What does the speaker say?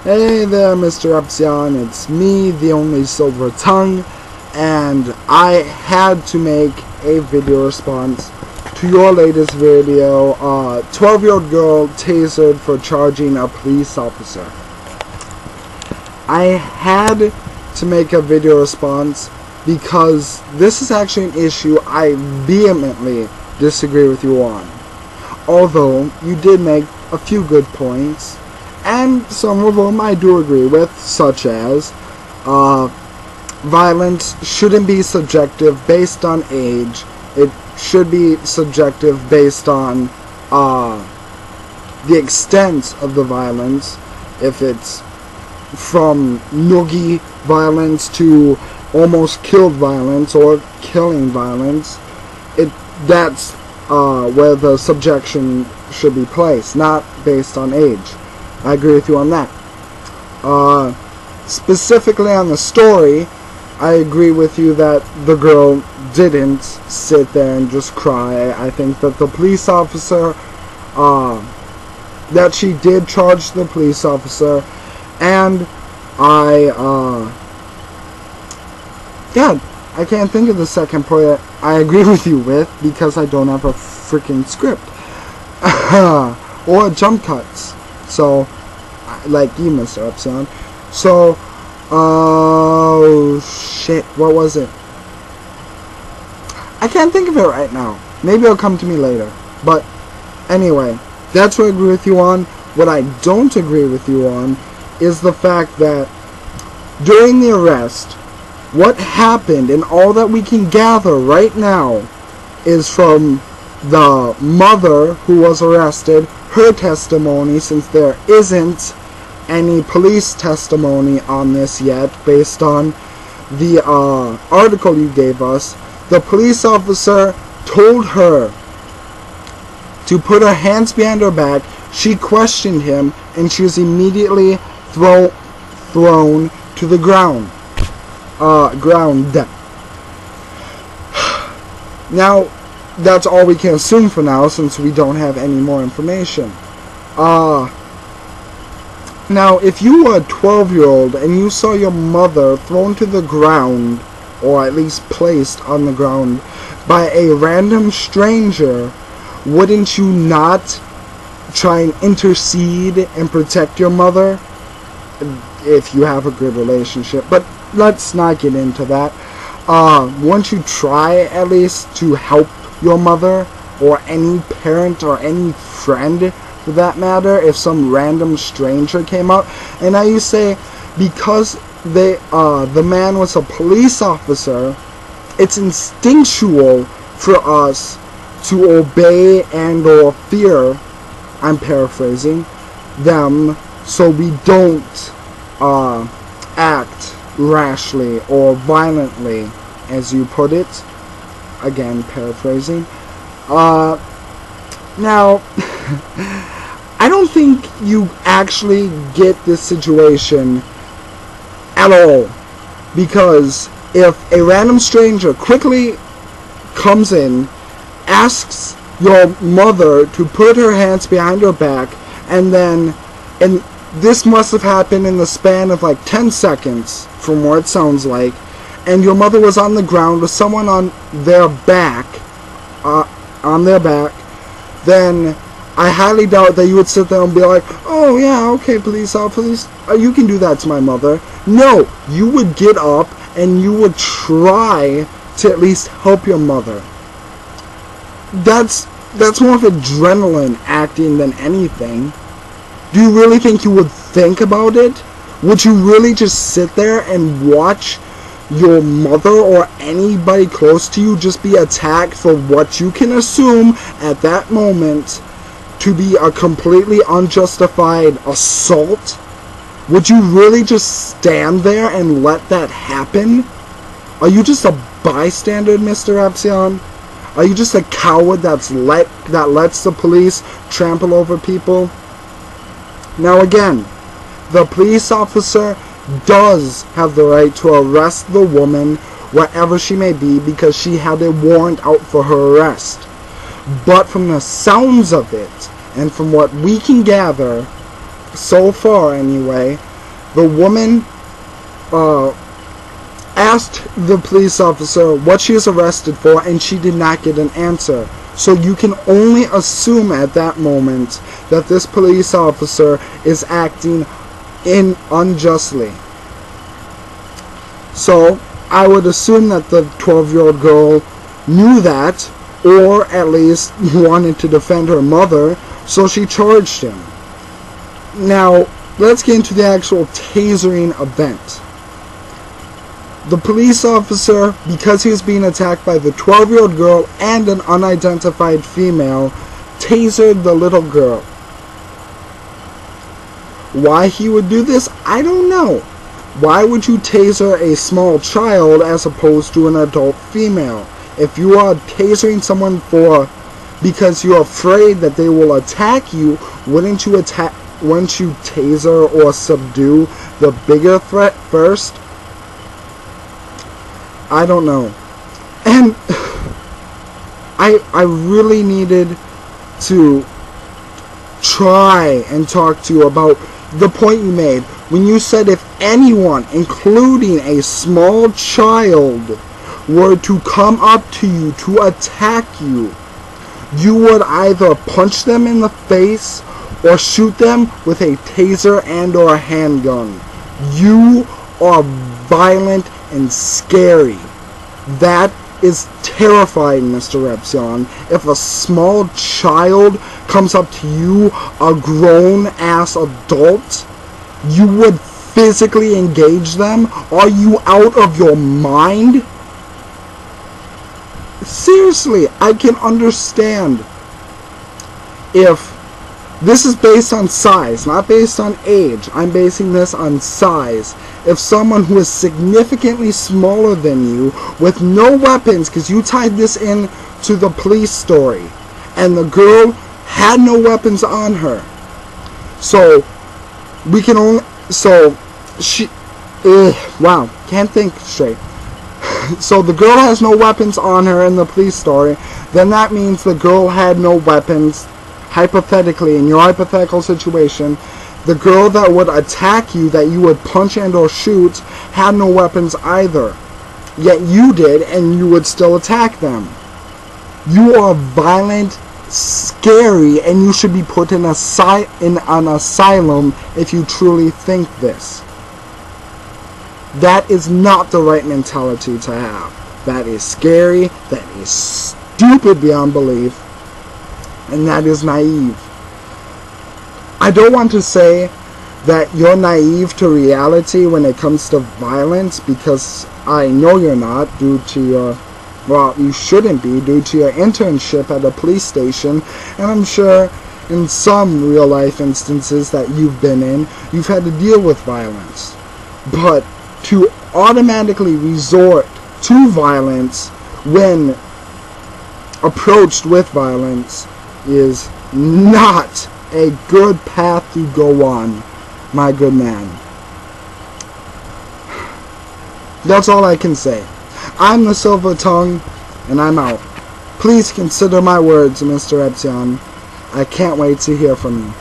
Hey there, Mr. Epsilon, it's me, the only silver tongue, and I had to make a video response to your latest video, 12-year-old girl tasered for charging a police officer. I had to make a video response because this is actually an issue I vehemently disagree with you on. Although, you did make a few good points, and some of them I do agree with, such as, violence shouldn't be subjective based on age. It should be subjective based on, the extent of the violence. If it's from noogie violence to almost killed violence or killing violence, that's where the subjection should be placed, not based on age. I agree with you on that. Specifically on the story, I agree with you that the girl didn't sit there and just cry. I think that the police officer, that she did charge the police officer, and I can't think of the second point that I agree with you with because I don't have a freaking script. Or jump cuts. So, like you, Mr. Epsilon. So, oh shit, what was it? I can't think of it right now. Maybe it'll come to me later. But, anyway, that's what I agree with you on. What I don't agree with you on is the fact that during the arrest, what happened, and all that we can gather right now, is from the mother who was arrested, her testimony, since there isn't any police testimony on this yet, based on the article you gave us. The police officer told her to put her hands behind her back. She questioned him, and she was immediately thrown to the ground. Now, that's all we can assume for now, since we don't have any more information. Now, if you were a 12-year-old and you saw your mother thrown to the ground, or at least placed on the ground, by a random stranger, wouldn't you not try and intercede and protect your mother? If you have a good relationship. But let's not get into that. Won't you try at least to help your mother, or any parent, or any friend for that matter, if some random stranger came up? And now you say, because the man was a police officer, it's instinctual for us to obey and or fear, I'm paraphrasing, them, so we don't act rashly or violently, as you put it. Again, paraphrasing. Now, I don't think you actually get this situation at all. Because if a random stranger quickly comes in, asks your mother to put her hands behind her back, and this must have happened in the span of like 10 seconds, from what it sounds like, and your mother was on the ground with someone on their back, then I highly doubt that you would sit there and be like, oh yeah, okay, police officer, you can do that to my mother. No, you would get up and you would try to at least help your mother. That's more of adrenaline acting than anything. Do you really think you would think about it? Would you really just sit there and watch your mother or anybody close to you just be attacked for what you can assume at that moment to be a completely unjustified assault? Would you really just stand there and let that happen? Are you just a bystander, Mr. Epsilon? Are you just a coward that lets the police trample over people? Now again, the police officer does have the right to arrest the woman wherever she may be because she had a warrant out for her arrest. But from the sounds of it, and from what we can gather, so far anyway, The woman asked the police officer what she was arrested for, and she did not get an answer. So you can only assume at that moment that this police officer is acting unjustly. So I would assume that the 12-year-old girl knew that, or at least wanted to defend her mother, so she charged him. Now, let's get into the actual tasering event. The police officer, because he was being attacked by the 12-year-old girl and an unidentified female, tasered the little girl. Why he would do this, I don't know. Why would you taser a small child as opposed to an adult female? If you are tasering someone because you're afraid that they will attack you, wouldn't you taser or subdue the bigger threat first? I don't know. And I really needed to try and talk to you about the point you made when you said if anyone, including a small child, were to come up to you to attack you, you would either punch them in the face or shoot them with a taser and or a handgun. You are violent and scary. That is terrifying, Mr. Epsilon. If a small child comes up to you, a grown-ass adult, you would physically engage them? Are you out of your mind? Seriously, I can understand if this is based on size, not based on age. I'm basing this on size. If someone who is significantly smaller than you, with no weapons, because you tied this in to the police story, and the girl had no weapons on her. So, we can only, so, she, wow, can't think straight. So the girl has no weapons on her in the police story, then that means the girl had no weapons. Hypothetically, in your hypothetical situation, the girl that would attack you, that you would punch and or shoot, had no weapons either. Yet you did, and you would still attack them. You are violent, scary, and you should be put in an asylum if you truly think this. That is not the right mentality to have. That is scary, that is stupid beyond belief, and that is naive. I don't want to say that you're naive to reality when it comes to violence, because I know you're not, due to your, well, you shouldn't be, due to your internship at a police station, and I'm sure in some real life instances that you've been in, you've had to deal with violence. But to automatically resort to violence when approached with violence is not a good path to go on, my good man. That's all I can say. I'm the Silver Tongue, and I'm out. Please consider my words, Mr. Epsilon. I can't wait to hear from you.